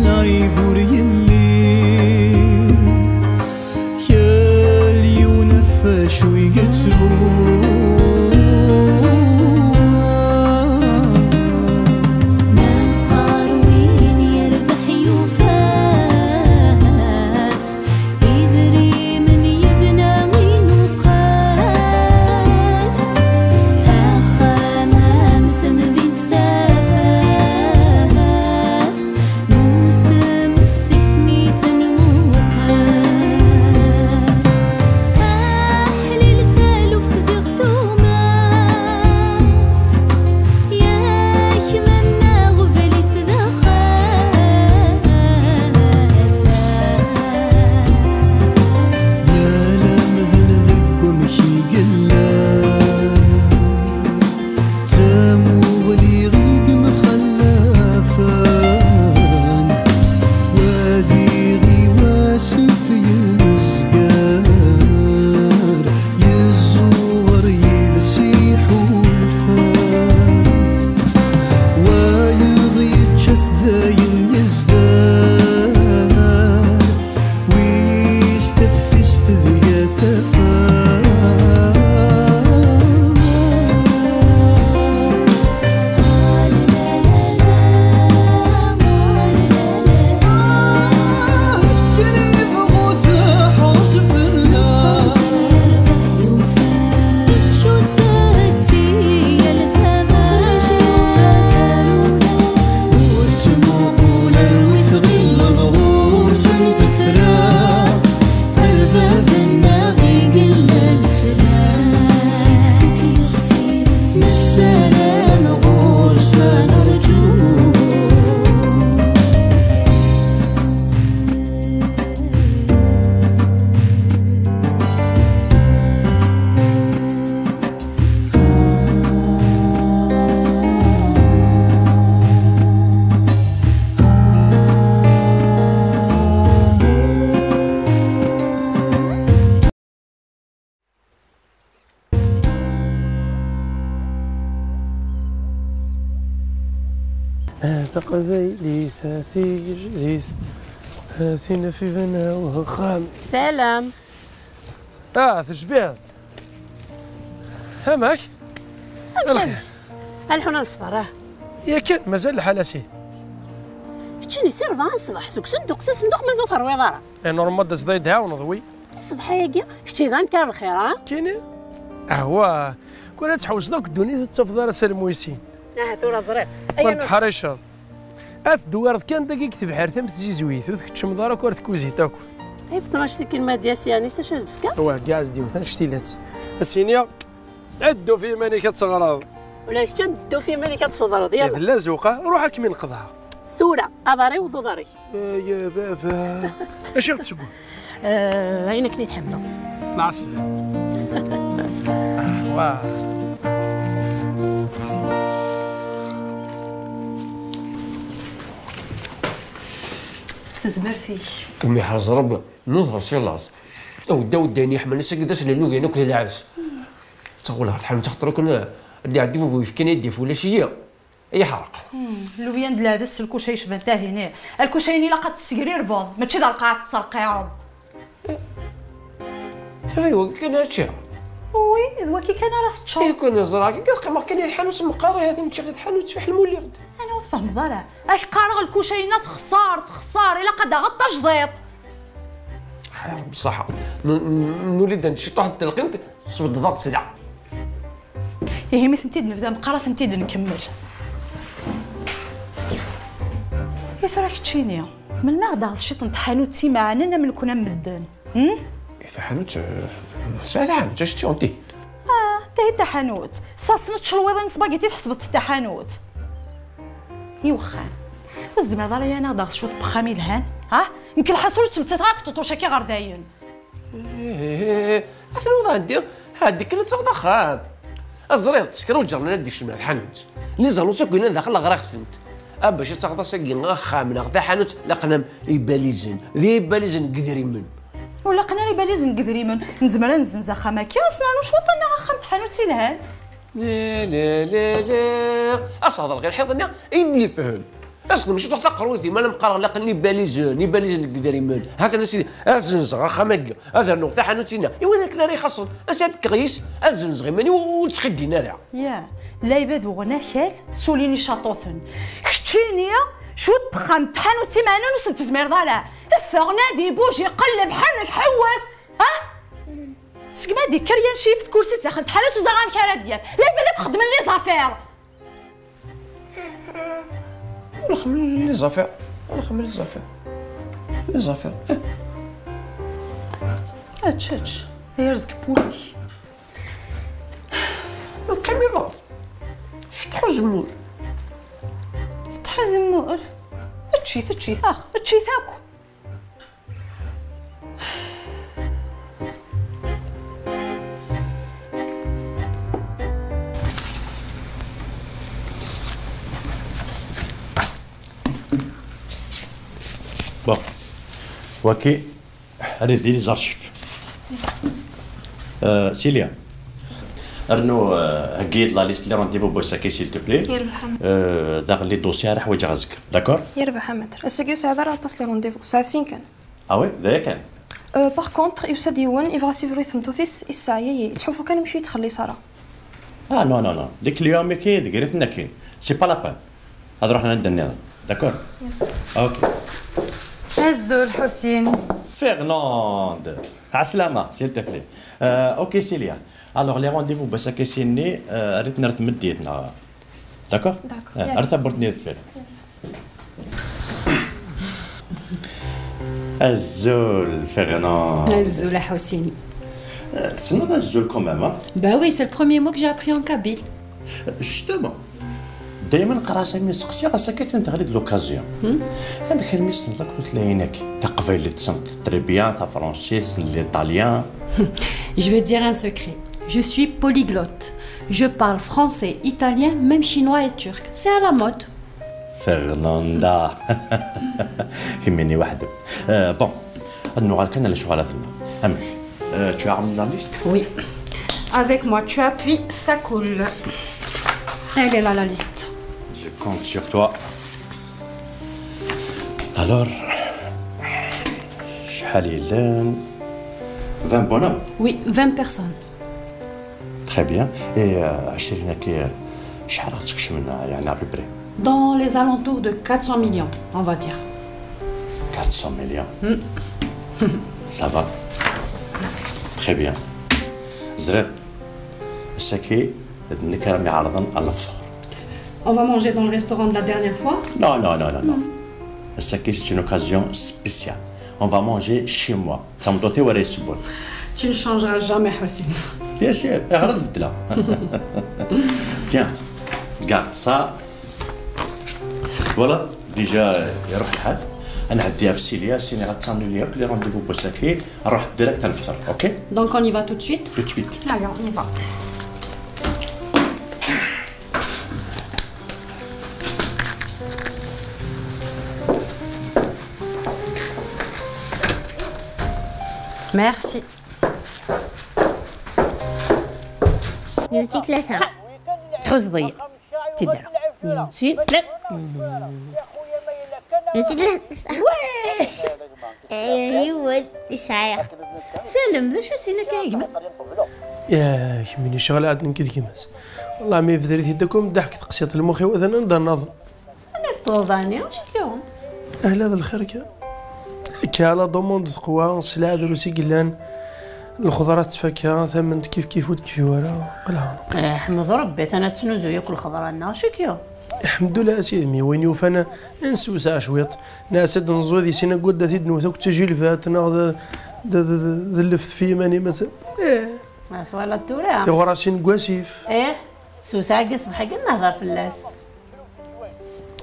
نايفور يلي يالي ونفاش ويقتلو تقبيلي ساسي سينا في بنا وخام. سلام. تشبعت؟ همك؟ الخير. الحنا الفطر يا كان مازال الحال سي. شتيني سير فان الصباح سوق صندوق مازال ثروي دارا. انا رمض زايدها ونضوي. الصباح ياكي شتي غان كان الخير كاين؟ هو كنا تحوس دوك الدنيا تفضل سلمويسين. ثورة زريق. كنت حريشة. دوارد كان دقيق تبحر ثم تجي زويت وتكتشم دارك ورد كوزي تاكل. في 12 كلمة دياس يعني تشاز دفكا؟ واه كاع زديو ثان شتيلات. السينيا عدو في ماني كتغراض. ولا شدو في ماني كتفضرض يلا. لا زوقة روح كمي نقضها. ثورة أضاري وضضاري. يا بابا. اش غتسقو؟ عينك اللي تحملو. مع السلامة. واه. استزمرتي كمي حرز ربي نظهر شي لاص او دا وداني حمل نسا قداش لو يعني كل العز تقول هاد الحال تخطر كنا اللي عندي فوي في كان يدي ولا شي اي حرق لو فيان د لادس الكوشي شبان تا هنا الكوشيني لقات السكرير بوض ماشي دا لقات تسرقيهم ايوا كان هادشي وي ذوا كي كان راه تشوف كنا زراكي كنلقى ما كان الحانوت مقاري هذه نمشي غير الحانوت في حلمو اللي غد انا وتفهم ضرع اش قارغ الكوشينه تخسار الا قد غطى جديد بصح نولد انت شي طاح التلقين تصبد ضغط سريع هي مثل نتيد نبدا مقرا نتيد نكمل يا تراك تشينيا من ما غدا شي حانوت سيمانه من كنا مدان إذا حانوت ساعة حانوت اش تشونتي تا حانوت صاصنت شلويضه نسباغيتي تحسبت تا حانوت يوخا والزمر ضريا انا ضاغ شويه بخامي الهان يمكن الحصول تمسات غاك توطوشا كي غير داين اثنو غندير هاديك اللي تاخذ خاب الزريط سكرو جرنا ديك شمال الحانوت اللي زانوسا كنا داخل غرقتنت باش تاخذ ساكين خامنا غدا حانوت لقنا يباليزن ذي باليزن قدري من ولا قنا يباليزن قدري من نزمر نزنزا خاماكي اصلا واش وطنا خامت حانوت الهان لا لا لا لا اصهر غير حيضنا يدي الفهم اصلا ماشي تروح تقروتي ما انا مقرر لا ني باليزن كداري مان هاك انا سيدي ازنزغ خماك هذا نقطه حانوتينا ايوا انا كنا راه خاصن اسات كغيس ازنزغ ماني وتخدينا راه يا لا يباد وغنا خال سوليني شاطوثن كتشيني شو تبخم تحانوتي معنا نوصل تزمير ضالع فغنا ذي بوجي قلب حنك حواس ها سكما ديك كريان شيفت كرسي داخل تحانوت وزرام كارا ديال لا يباد تخدم لي زافير لي زافير لي زافير هاتش هي رزق بولي الكاميرات شطحو زمور تحزمور تشي ثاخ تشي ثاكو بون وكي هذه ديري زارشيف سيليا ارنو هكيت لا ليست لي رونديفو بوساكي سيل تو بلي يربح داغ لي دوسي راه حوايج غازك داكور يربح متر الساكيو ساعه راه تصل لي رونديفو ساعه 5 كان وي ذاك كان باغ كونطخ يوسا ديون يبغى سيفو ريثم توثيس الساعه تحوفو كان يمشي تخلي ساره نو ديك اليوم كي دقريتنا كاين سي با لابان هاد روحنا ندني داكور اوكي هزو الحسين فرناند عسلامة سيل تو بلي اوكي سيليا الوغ لي رونديفو باساكي سيني ريت نرث مديتنا داكور ارتبرتني الفيلم الزول فرناند الزول حسين. تسنى الزول كومام Bah oui, c'est le premier mot que j'ai appris en kabyle. جوستومون دائما قراسه من سقسيه غاساكي تنتغلق لوكازيون انا كلمه سنلك تلاينك تقبيل تسنت تري بيان تا فرونسي سن ليطاليان. Je vais te dire un secret. Je suis polyglotte. Je parle français, italien, même chinois et turc. C'est à la mode. فرناندا يهمني واحد بون النوغال كان على شغلاتنا امك tu as ramené la liste? Oui. Avec moi, tu appuies, ça coule. Elle est là, la liste. Je compte sur toi. Alors, شحال يلان 20 bonhommes? Oui, 20 personnes. Très bien. Et 20 كي شحال غتكش منها يعني ابري؟ Dans les alentours de 400 millions, on va dire. 400 millions. Ça va. Très bien. زرير الساكي هاد راهم يعرضن على الفطور. On va manger dans le restaurant de la dernière fois. Non. الساكي c'est une occasion spéciale. On va manger chez moi. تمضوتي ولا يسبون. Tu ne changeras jamais, Hossein. Bien sûr, غلط في الدلا. Tiens, garde ça. Voilà, déjà يروح الحال. انا عندي في سيليا سيني غتصاني ليا كل رونديفو بوساكي نروح ديريكت نفطر اوكي Donc on y va tout de suite. tout de suite. Allez, on y va. ميرسي. نسيت ثلاثة تحوز ضيع تدرى نسيت لا نسيت ثلاثة ايوا يسعى سلم ذا شو سينا كايمس يا مني شغل عاد نكد كيماس والله ما يفدريت يدكم ضحك تقسيط المخي واذا نقدر نظن انا طوفاني واش اليوم اهلا هذا الخير كالا دوموند قوا سلعة دروسي قلان الخضرات تفكها ثمن كيف وتكفي ورا قلها احمد ربي انا تنوزو ياكل خضرنا شكيو الحمد لله اسيدي وين يوفانا نسوسا شويط ناسد نزودي سينا قد ثيد نوثا كتجي فات ناخذ ذلفت في ماني مثلا ما سوالا التورا سي غراسين كواسيف سوسا قص بحق نهضر في اللاس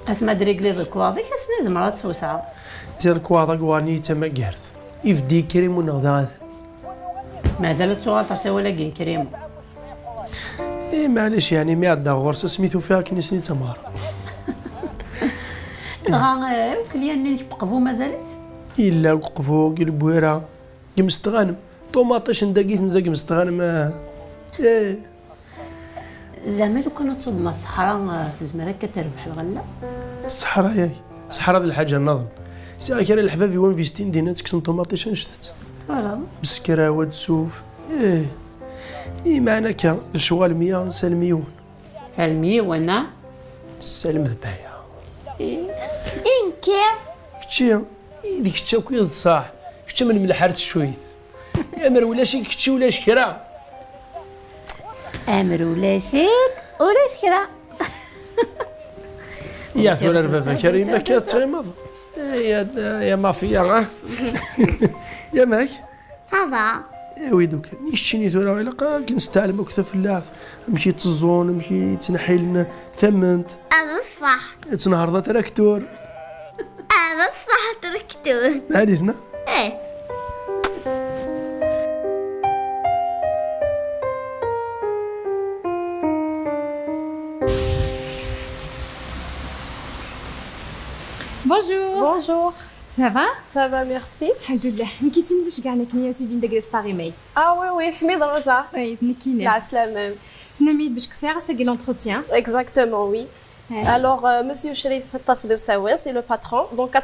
اسما دريقلي ذك واضي كاسني زمرات سوسا زير كواضا كواني تما قهرت يفدي كريم ونغداغات مازالت تغاطر سوا لاقين كريم معليش يعني ما عندها غرسه سميتو فيها كنسني تمار غا كليان اللي بقفو مازالت الا وقفو البويره مستغانم طوماطيش نداكيت نزاك مستغانم زعما لو كانت تصوب مع الصحراء تزمر كتربح الغله الصحراء ياك الصحراء د الحاجه نظن سي كان الحبابي وين فيستين دينات كسن طوماطيش نشتت فوالا بسكرا ود سوف معنا كان الشوال 100 سالميون سلمي وانا سالم ذبايا إنكي كتشي ديك التاكويض صح كتشي من ملحرت شويت امر ولا شي كتشي ولا شكرا امر ولا شيك ولا شكرا يا ثورة البابا كريمة كتغمض يا مافيا يا ماك صافا يا ويدوك نشتيني ثورة ويلا كنستعلم أكثر في اللاعب نمشي تزون نمشي تنحي لنا ثمنت أنا الصح تنهار تراكتور أنا الصح تركتون حديثنا إيه Bonjour. Bonjour. Ça va? Ça va, merci. Alhamdulillah. مكيتينيش كاع نكنيا سيفين داكريس باغي ماي. Ah oui, تحميد روزا. وي تنكينا. العسلامة. نميد باش كسير ساقي لونتروتيان. Exactement, oui. Alors, monsieur Sherif Tafdou Sawer, c'est le patron. Donc,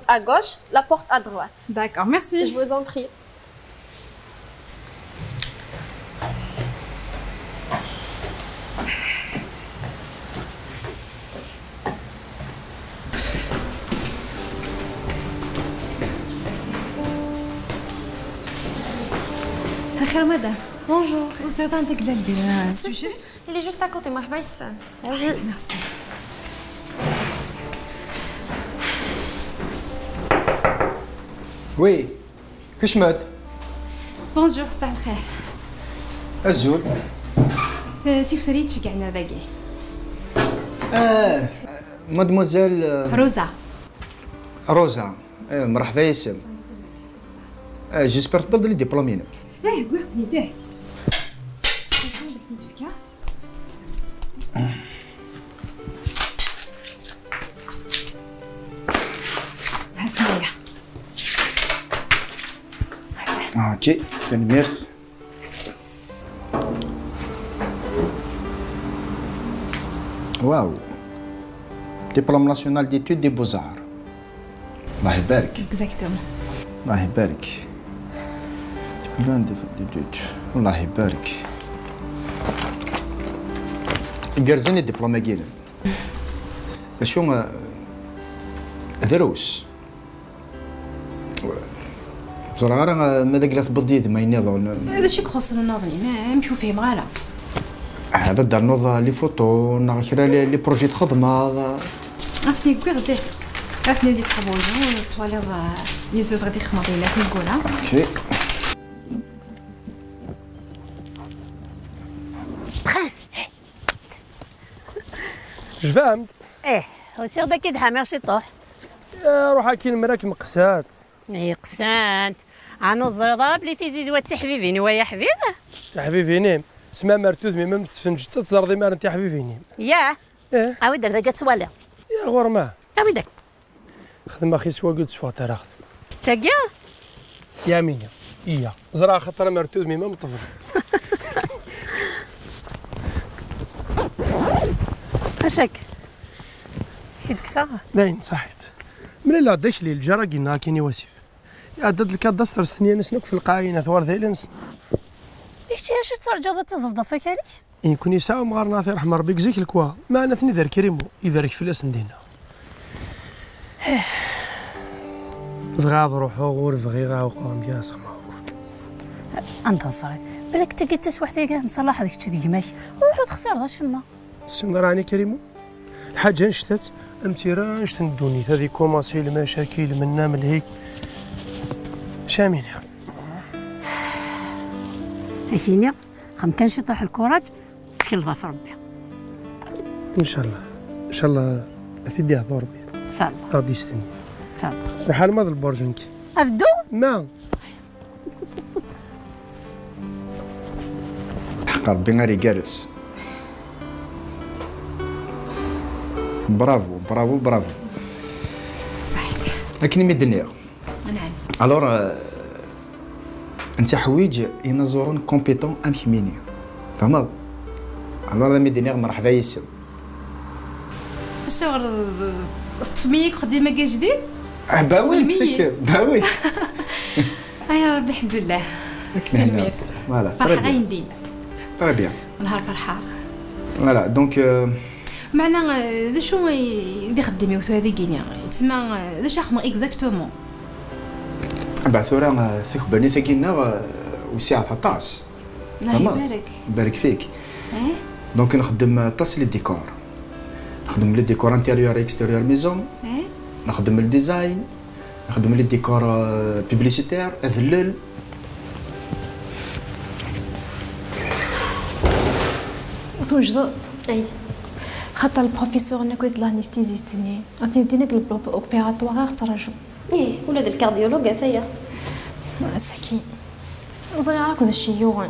à gauche, la porte à droite. D'accord, merci. Je vous en prie. خير مدام. Bonjour. Vous êtes intégré le sujet? Il est juste à côté, moi, Merci. وي كيش مات؟ Bonjour, صباح الخير. الزول سي وسريت شكعنا باقي. مادموزيل روزا. روزا مرحبا ياسم. جيسبر تبدلي ديبلومينك. قلت يديه. اوكي فينميرث. واو ديبلوم ناسيونال ديتود دي بوزار. الله يبارك. اكزاكتومون. الله يبارك. ديبلوم ديتود الله يبارك. يقرزني الدبلومه كيلا. شو دروس زرارة ماذا قلت بديد ما ينظر هذا شي خصنا ناظرين نمشيو فيه مغالا. هذا دار نوض لي فوتو ناخرا لي بروجي تخدمه عرفتني كوير عرفتني لي ترافو توالير لي زوفر دي خماضيلات نقولها. اوكي برنس فهمت ايه وسير داك يدحى ماشي طوح روح هاكي المراك مقسات اي قسانت عنو الزرضاب لي في زيزوات سي حبيبيني ويا حبيبه يا حبيبي نيم سما مرتوذ مي مم تسفنج تزردي مار انت يا حبيبي نيم ياه ايه عاود دار داك توالي يا غورما عاود داك خدم اخي سوا قلت سوا تراخذ تاكيا يا مينيا إياه زرع خطر مرتوذ مي مم طفل اشاك شي دكسا باين صحيت من لا داش لي الجرا قلنا كاين واسف عدد لك دستر سنين نسنك في القاينه ثوار ذيلنس ايش ترجع تزرد فيك عليش يكون يساوي مغار ناثي رحمه ربي يجزيك الكوا معنا ثني ذا كريمو يبارك في الاس ندينا زغاض روحو غور فغي غاو قام يا سما انت صرت بالك تلقى تسوح ثيك مصلح هذيك تشدي ماشي روحو تخسر ذا الشما راني كريمو الحاجه نشتت امتيران شتن الدوني هذه كوماسي المشاكل منا من هيك شامين عشيني خم كان شطوح الكورات تشكل ظفر ربي ان شاء الله ان شاء الله افيدي هذا ربي ان شاء الله غادي يستني ان شاء الله روح على ماضي البرجنك افدو ما حق ربي غير يجالس برافو برافو برافو صحيت لكن مي الدنيا نعم الوغ انت حوايج ينظرون كومبيتون امشميني فهمت الوغ مي الدنيا مرحبا ياسم الشغل تفميك خديمه كاع جديد باوي كيفك باوي يا ربي الحمد لله تلميذ فوالا فرحه غايندين تري بيان نهار فرحه فوالا دونك معنا ذا شو اللي خدمي وثو هذه كينيا تسمى ذا شخمه اكزاكتومون بعثورة ثيك بني ثقينا وساعة طاس الله يبارك يبارك فيك دونك نخدم طاس لي ديكور نخدم لي ديكور انتيريور اكستيريور ميزون نخدم الديزاين نخدم لي ديكور بيبليسيتير اذلل وتوجد اي خاطر البروفيسور انا كنت لانستيزيستني عطيني دينك الاوبيراتوار ترجو ولاد الكارديولوج هذايا مسكين وصغيرة كذا الشيوعن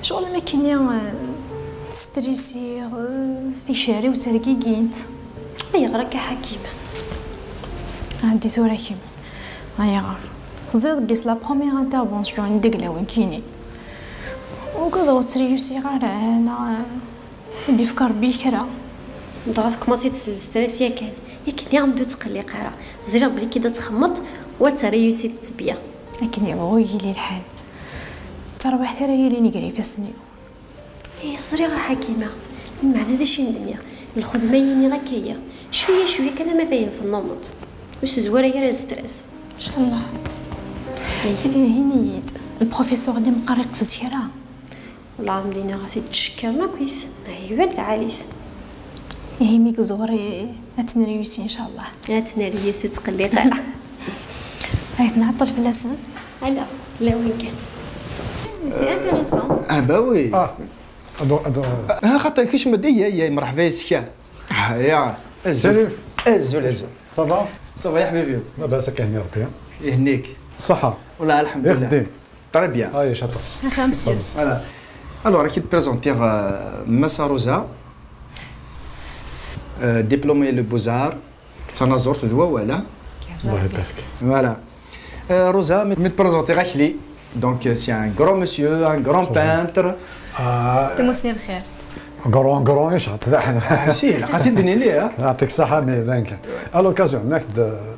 شغل ما كاين ستريسي استشاري وترقيقينت هيا غراك حكيمة عندي ثورة كيما هيا غار تزيد قيس لا بروميير انترفونسيون عندك لوين كيني وكذا وتريوسي غار انا ندي فكر بيكرا ضغط كماسي ستريس ياك اللي غندو تقلق راه زير بلي كي تخمط وتريوسي تتبيا لكن يا ويلي لي الحال تروح ثرى لي نقري في سني هي صريغه حكيمه المعنى هذا شي ندميا الخدمه يني غكيه شويه شويه كان مثلا في النمط واش زواره غير الستريس ان شاء الله هنيد البروفيسور اللي مقرق في زهره والله عمدينا غاسي تشكرنا كويس ايوا العاليس هي ميك زوري اتنريوسي ان شاء الله اتنريوسي تقلي قاع هاي نعطل في اللسان لا وين كان سي انتريسون باوي خاطر كيش مديه يا مرحبا يسكا يا سليم ازول صافا صافا يا حبيبي لاباس كاين ربي يهنيك صحة والله الحمد لله طري بيان اي شاطس خمسة فوالا الوغ كي تبريزونتيغ مسا روزا ديبلومي لو بوزار تناظر في الدواوله الله يبارك فوالا روزا متبريزونتي غاك لي دونك سي ان غران مسيو ان غران بانتر تمسني الخير غران ايش عطا سي لقيتي ندني ليه يعطيك الصحة مي ذاك الوكازيون هناك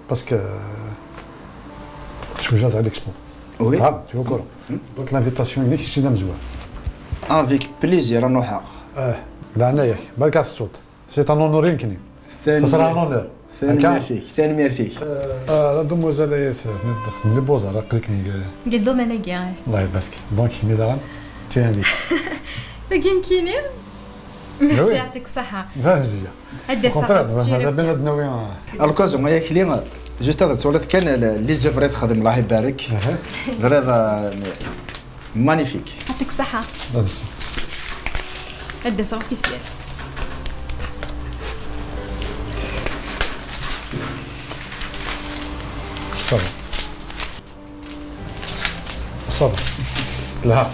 باسكو شو جات على الاكسبو وي tu es au courant donc l'invitation هناك شي دام زوين افيك بليزير نروح لعنايك برك الصوت سي ان اونور يمكن تصرا ان اونور ثاني ميرسي لا دوموزيل نخدم لي بوزار قلت قال دوم انا كاع الله يبارك دونك ميدان تي انفيت لكن كيني ميرسي يعطيك الصحة غير مزيان هدا الصحة هذا بين ناوي الوكازيون هي كلي جوست هذا تولد كان لي زوفري تخدم الله يبارك زريض مانيفيك يعطيك الصحة هدا سي اوفيسيال صبر لا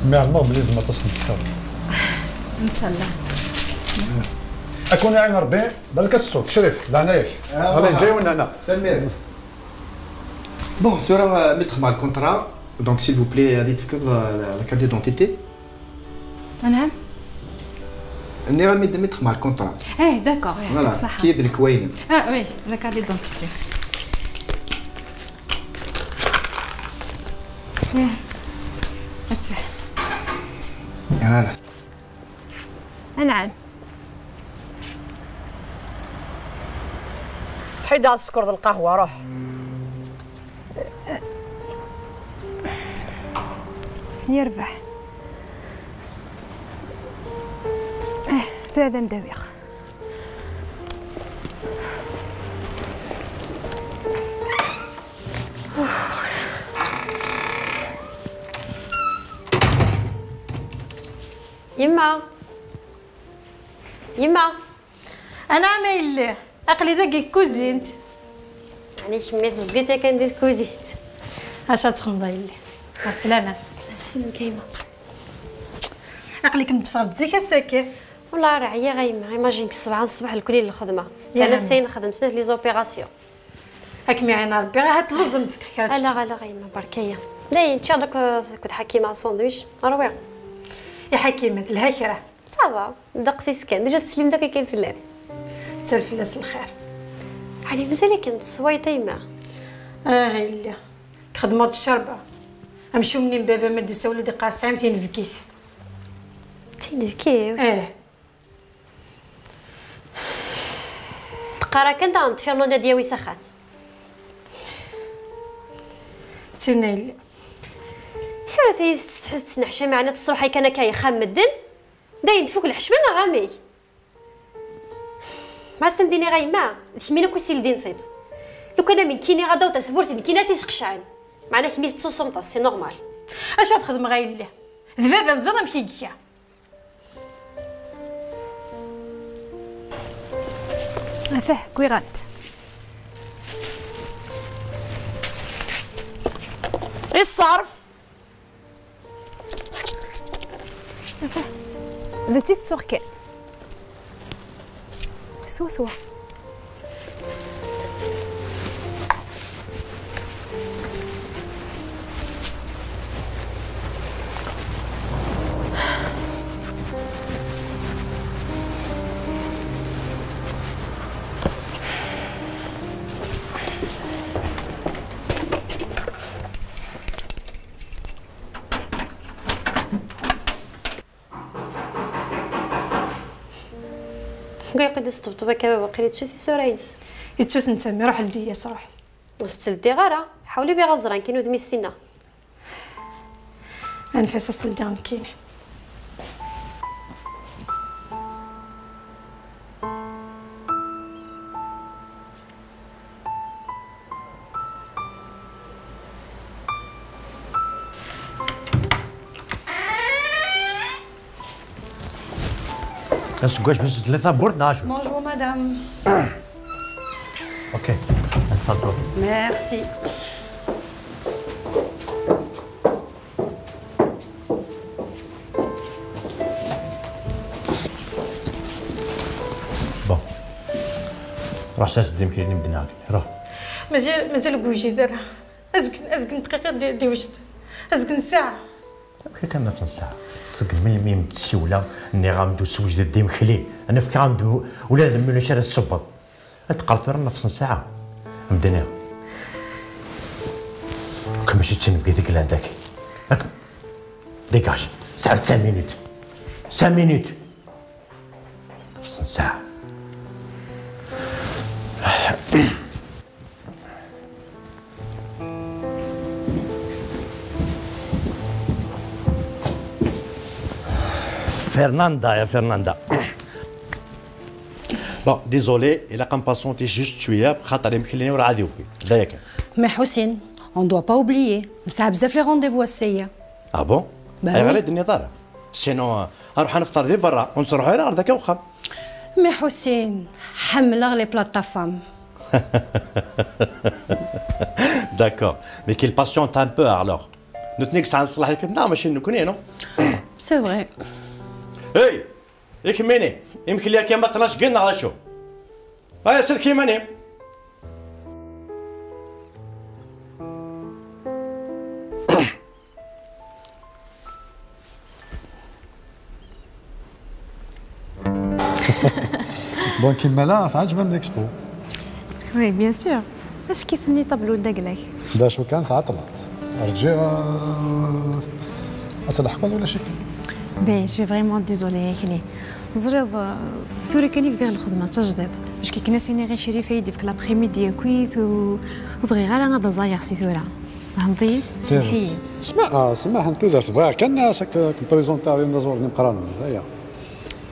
مع الموب لازم تصل الكتاب ان شاء الله اكون عين ربي بالك الصوت شريف لعنايك هلا جاي ولا انا سلمي بون سورا ميتر مع الكونترا دونك سيل فو بلي هذه تفكر لا كارت ديدونتيتي نعم ني ميتر مع الكونترا داكور صح كي يدك وين وي لا كارت ديدونتيتي اتسح يلا نعم حيد هذا السكر ذا القهوه روح يربح هذا مدويخ يما انا عمايل اقلي داكي كوزينت يعني كميت بقيت كندير كوزينت اش تخمضي لي السلامه سلمك يما اقلي كنت تفرضتي كساكي والله راه عيا غيما ايماجينك 7 الصباح الكلي للخدمه انا ساين نخدم سنه لي زوبيراسيون هاك عين ربي غير هاد اللوز مفكك هاد لا غيما بركيه لا انت هذاك كنت حكيمه ساندويتش رويع يا حكيمه الهكره صافا دقسي سكان ديجا تسليم داك كاين في الليل حتى الفلاس الخير علي مازالك متصويطه يما. لا خدمة الشربة امشيو منين بابا ما ديسا ولدي قارص عامتين في كيس تنفكيو. تقرا كنت عند فيرناندا دياوي سخان تنايل سيرتي تسنحشى معنا تصروحي كان كاي خام مدن داين تفوك الحشمه غامي ما استمديني غايما كيمينا كوسي لدين صيد لو كان من كيني غدا وتثبرت من كينا تيسقشعن معنا كيمي تصوصمطا سي نورمال. اش تخدم غايلا ذبابه مزوضه مكيكيا افاه كويغات ايه الصرف افاه ذاتي تسوخكي سوا كاع قد استطبطبا كباب وقيلي تشوفي سوراينس يتشوف نسمي روح لديا صراحه وستلدي غارة حاولي بي غزران كاينو دميستينا انفاس السلدان كاين. Est-ce باش ثلاثة بورد نعشو. Bonjour madame. اوكي استغفر. ميرسي. بون روح ساسدي يمكن نبدا هاك روح. مازال كوجي دارها ازكن دقيقه دي وجد ازكن ساعه كي كان نفس الساعه صق ميم تسوله اني غامدو سوج دي مخلي انا فكر غامدو ولاد من شارع الصبط تقرط نفس ساعه مدنا كم مشيت نبقي ذيك هذاك هاك ديكاج ساعه 5 مينوت 5 مينوت نفس ساعه. Fernanda, يا فرناندا. بون ديزولي الا كان باسونتي جوست شويه خاطر يمكن لي وراه عادي وكي هذايا كان. مي حسين اون دوا با اوبليي نساع بزاف لي رونديفو السيه. اه بون؟ اي غير يدني ضرر سينو نروح نفطر دي برا ونصروحوا على ارضك وخا. مي حسين حمله لي بلاطافام. داكور مي كي الباسيونت ان بو الوغ نتنيك ساعه نصلح لك النار ماشي نكوني نو. سي فري. هاي ياك ميني يمكن لك ما طلاش قلنا على شو هاي سلكي ماني بون كيما لا فعجبنا الاكسبو. وي بيان سور اش كيفني طبلو داكلاك دا شو كان عطلت رجع أتلحقون ولا شي. باهي شوي فريمون ديزولي كلي زريض ثوري كاني في ديال الخدمه تجديد باش كي كنا سيني غير شري فايدي في لابخيميدي كويت وبغي غير انا هذا زاير سي ثورا فهمتي سمحي سمح انت درت بغا كان ساك بريزونطاري نزور نقرانا هيا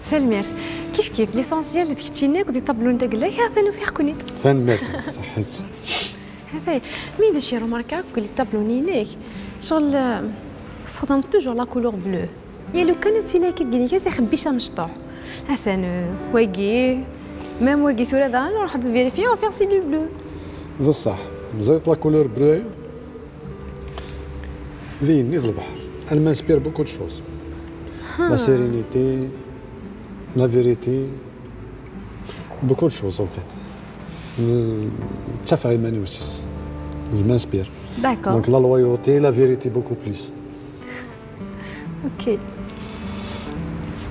فالميرس كيف ليسونسيال اللي تكتشيناك ودي طبلو نتا قال لك هذا فيه كوني فالميرس صحيت هذا مي دا شي روماركا قال لي طبلو نينيك شغل استخدمت توجور لا كولور بلو يا لو كانت لك كي تخبيش مشطوح مثلا واقي ميم واقي ثورة ذا نروح تفيريفي وفيغ سي دو بلو بصح زيت لا كولور بلو ذيني في البحر انا مانسبير بوكو دو شوز لا سيرينيتي لا فيريتي بوكو دو شوز ان فيت تفعل ماني وسيس مانسبير داكور دونك لا لويوتي لا فيريتي بوكو بليس اوكي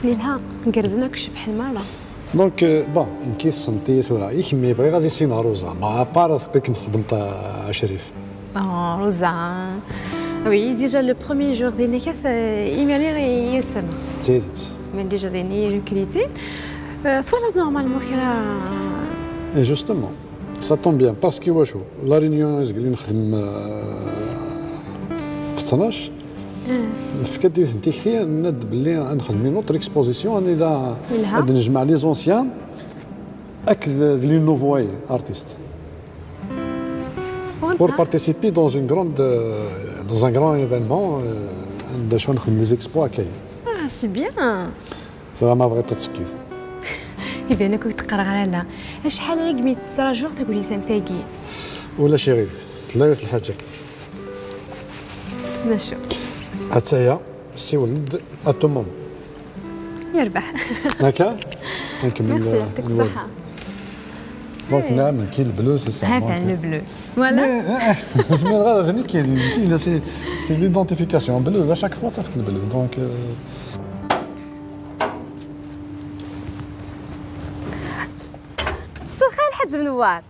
نيلها نقرزناك شبح المرة دونك بون كي سنتيت ولا يكمي بغي غادي يصير روزا ما بار كي نخدم تاع شريف. روزا وي ديجا لو بروميي جور ديال النكاح يميري يسمى زيدت من ديجا ديني ريكريتين ثوالد نورمالمون كرا جوستومون سا طون بيان باسكو واشو لا رينيون اللي نخدم في 12 فكرت ديت كثير ند باللي نخدم نوتر اكسبوزيسيون اذا غادي نجمع لي زونسيان اك لي نوفوي ارتيست pour participer dans une grande dans un grand événement باش نخدم لي زيكسبو هكايا. سي بيان زعما بغيت تسكيت. إذا أنا كنت تقرا على لا شحال هيك ميت تراجع تقولي سامثاكي ولا شي غير لا الحاجه نشوف حتى سي ولد اتوموم يربح هكا نكمل. ميرسي يعطيك الصحة. دونك نعم كاين البلو سي سا هذا البلو فوالا زمير غير غني كاين سي ليدونتيفيكاسيون بلو شاك فوا صافت البلو دونك مساء الخير الحاج منوار.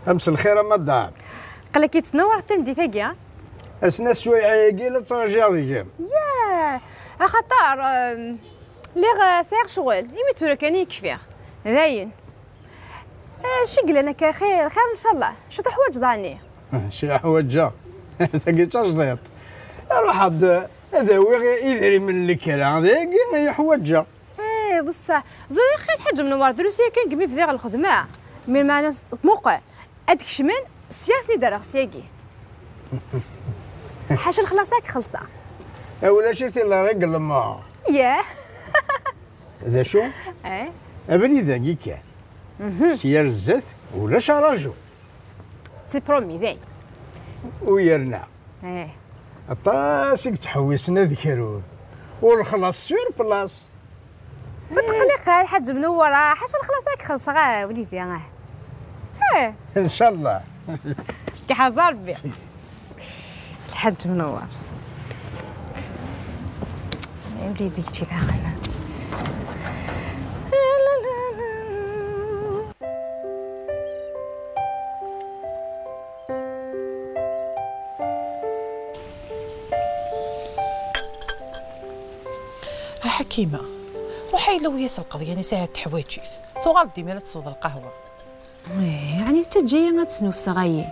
امس الخير اما الدار قال لك يتنور تمدي ثاقيا اسنا السويعه كيلا ترجع رجال ياه خاطر لي ساير شغل يميتو كان يكفيه زاين شي قال لك خير ان شاء الله شو حوايج ضاني شي حوايج ثاقي تجديط الواحد هذا هو يدري من الكلام ذاك هي حوايج بصح زي خير الحاج منوار دروسي كان قمي في ذيغ الخدمه من مع ناس موقع هذاك شمن سياثني دار سياقي حاش الخلاصاك خلصه ولا شفتي الله غير لما ياه هذا شو ابني ذاكي كان سيار الزث ولا شراجو سي برومي ذاي ويرنا طاسك تحوسنا ذكرون والخلاص سور بلاص بتقلق الحاج منور حاش الخلاصاك خلصه غا وليدي ان شاء الله كي حزار بي الحاج منور يا وليدي كي داخله حكيمه روحي لو ياس القضيه نساها حوايجيت ثغال ديما لا تصوض القهوه يعني انت جايه غتسنو في صغايي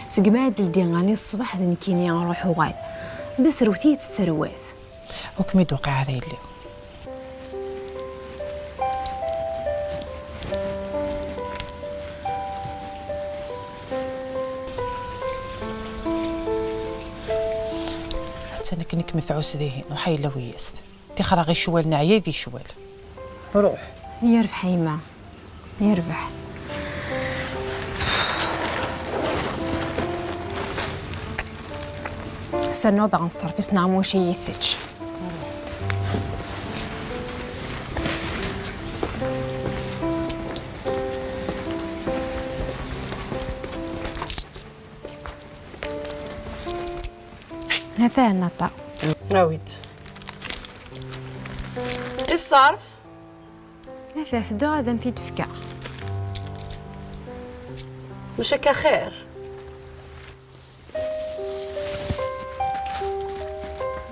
سقماد لديغاني الصباح ذنكيني نروح وغال بس روتيت السروات وكمي دوقي على اللي حتى انا كنك مثعوس ذهين وحي لو ياس تي خرا غير شوال نعيا ذي شوال روح يربح يما يربح سنوض عن الصرف نعمو شي يثج هذا النطا عاود الصرف هذا ثدو هذا مفيد فكا مش هكا خير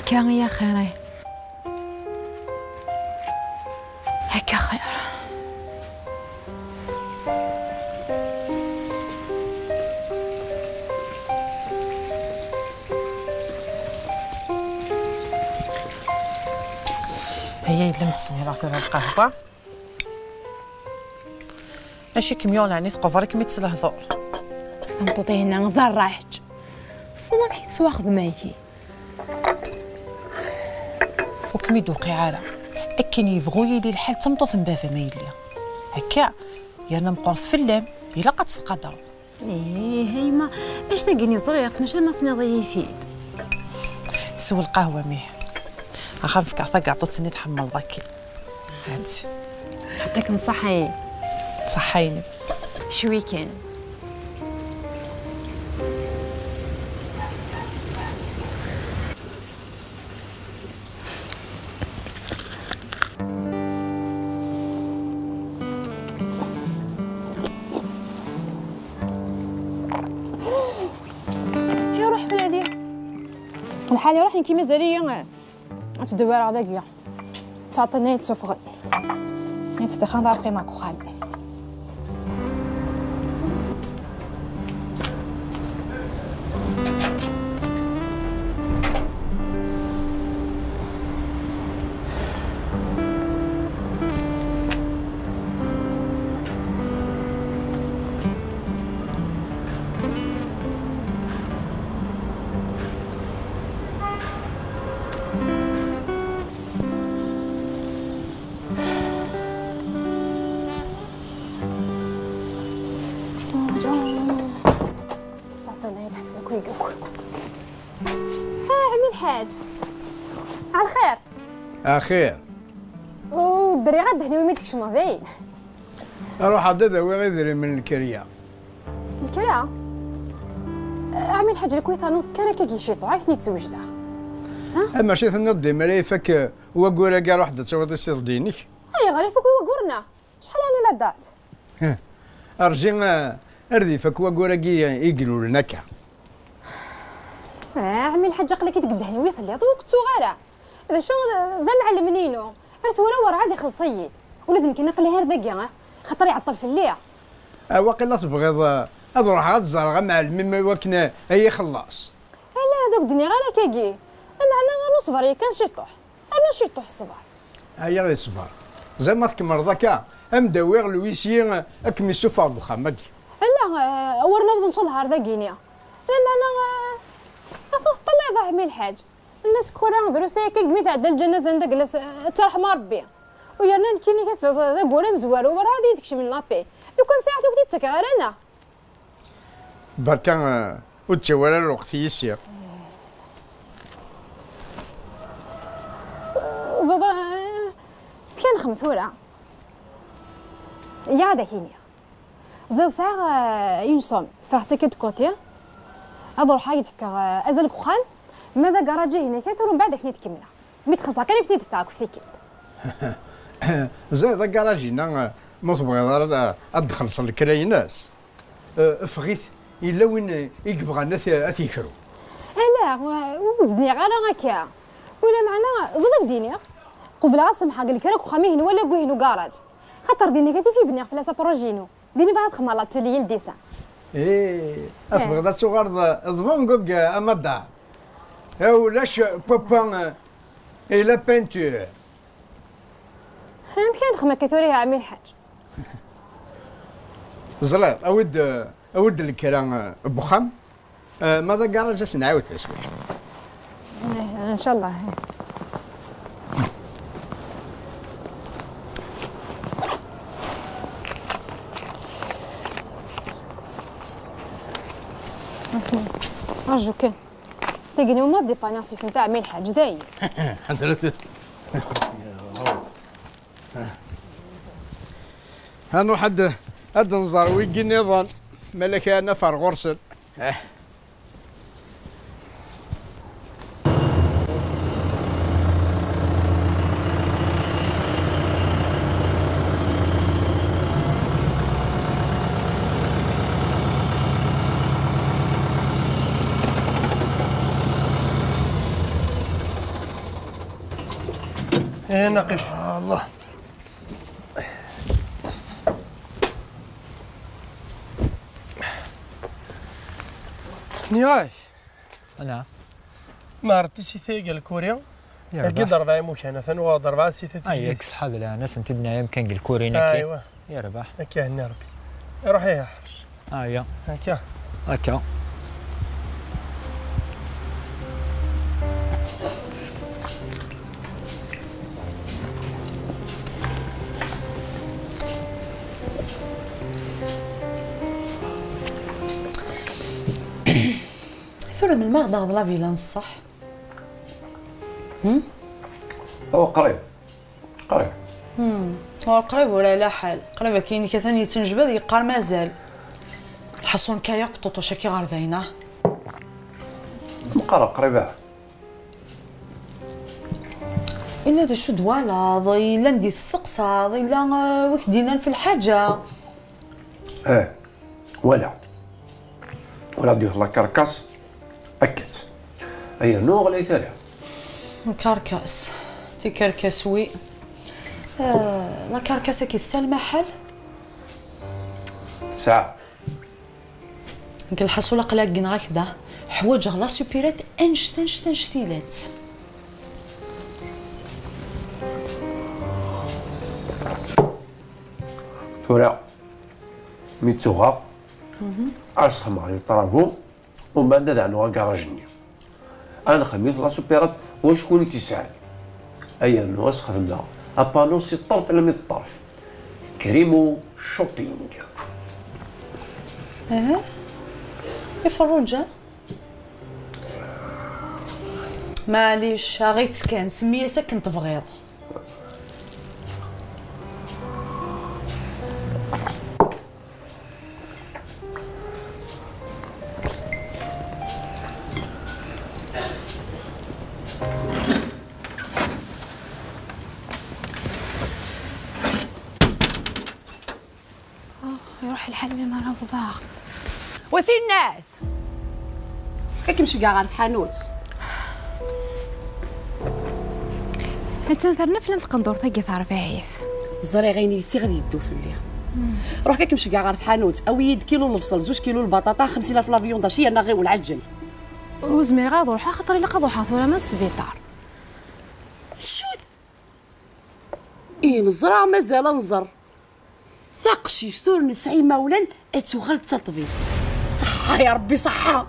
كان يا خيري هكا خير هي لمت سميرة ثوب القهوة ماشي كميون يعني ثقوفرك ميت سلهضور ثمطوطي هنا نظر راحت صنا بحيت سواخذ ماكي وكمي دوقي عالة أكن يبغوا لي الحال تمطوط مبافا ما يلي هكا يانا مقرض في اللام إلا قد تقدر هيما اش تلقيني صريخت ماشي ما ثني يفيد سوى القهوة ميه أخاف كاع قعطو تسني تحمل ضاكي هانتي يعطيكم صحي صحيني شوي كان الحالي روح كي مازاليا تدوار هذاك تعطيني تسفغ تستخدم ضرقي معك وخال عمي الحاج على الخير اخير ودري غد هني ويميتك شنو ذاين اروح عدد وغير من الكريه الكرا عمي الحاج لك ويثانوث كان كي شيطو عايث نتزوجدا اما شي ثنضي ملايفك وقولا كاع واحد تصوت السير دينك اي غير فك وقرنا شحال انا لا دات ارجي اردي فك وقولا كي يقولوا لنا كا عمي الحاج قال لك تقدهني ويثلي دوك صغيره هذا شو ذا معلمنينو عرفت ورا عاد يخلص صيد ولاد يمكن نقلي هذاك خاطر يعطل في الليل واقيلا تبغيض اروح عاد الزرغه معلمين ما وكنا هي خلاص لا دوك دنيا غير كاكي معنا غير نصبر كان شيطوح انا شيطوح الصبر هيا غير صبر زي ما تكمر ذاك امداويغ لويسيين اكمي السوفا بخمك لا ورنا بد ان شاء الله هذاكينيا لا معنا طلع عمي الحاج الناس كورا دروسي كيقمي تعدى الجنازه ندجلس ترحم ربي ويرنا كيني ذا قولا مزوار ورا غادي تكشف من لابي لو كان ساعه لو بديت تكار انا بركان وتشوال الوقت يسير زاد كان خمثوره يا هذا كينيا زاد ساعه ينصم فرحتك كنت كوتي هذا روح حاجه تفكر ازل كخان ماذا كراجي هنا كثر ومن بعد كنت تكملها ميت خاصها كان كنت تفكر في كيت زاد كراجينا ما تبغي ادخل صل كراي ناس فغيت الا وين يبغى الناس اتيكرو لا ودني غير هكا ولا معنا زاد بديني قبل اسمح قال لك راك خامي هنا ولا كوي هنا كراج خاطر ديني كتي في بني في لا بروجينو ديني بعد خمالات تولي الديسان افغي ذا صغار ضفون كوكا امدا ولاش بابا الى بانتور يمكن خما كثوريها عمي الحاج زلال اود الكلام بخم ماذا قال جالس نعاود تسويق ان شاء الله أرجوك تلقيني وما ديباناسيس نتاع عمي الحاج دايم حضرتك هانو حد نزار ويجي نظام ملك نفر غرسل ناقش الله نياي نعم ما عرفتي سيتي قال كوريا قد 4 موش انا ثاني ضرب على سيتي ايك صحاب لا ناس نتدنا يمكن قال كورينا ايوا يربح هكا هني ربي روح يا حرش ايوا هكا ثورة من المغض هذا لا فيلان صح؟ هو قريب هو قريب ولا لا حال قريب كاين كثاني يتنجبد يقار مازال الحصون كايا قطوطو شاكي غير ذاينه مقرب قريبه إلا دا شو دوالا ضي لا ندي السقسا ضي لا وكدينا في الحاجه ولا دير لا كركاس اكت أي نوع غلاي ثاني كاركاس تي كاركاسوي لا كاركاسة كي تسال محل ساعة يمكن الحصولة قلاقين هكذا حوايج لا سوبيرات انشتن شتيلات تورا ميتوغا أسخم على الطرافو ومن بعد دعنوها كراجني أنا خميت لا سوبيرات وشكون تيسعل أي أنه أسخدمنا أبانو سي الطرف على ميت الطرف كريمو شوبينغ يفرجها معليش غيت كان سميه سكن تبغيض يروح الحل ما راه بضاغ وثي الناس كيمشي كاع غير في حانوت تنثر نفلم تقندور ثقي ثار بعيث الزري غيني لسي غادي يدو في الليل روح كيمشي كاع غير في حانوت اويد كيلو البصل 2 كيلو البطاطا 50,000 لافيون داشي انا غير والعجل وزمير غادي نروح خاطر الا قضوا حاثوره من السبيطار شوت نزرع مازال نزر ثقشي سور نسعي مولا اتوغل تطبيب صحة يا ربي صحة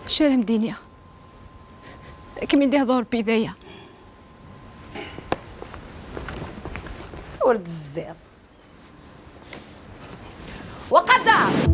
شارم دينيا كم يديه دور بيديا ورد الزير وقدر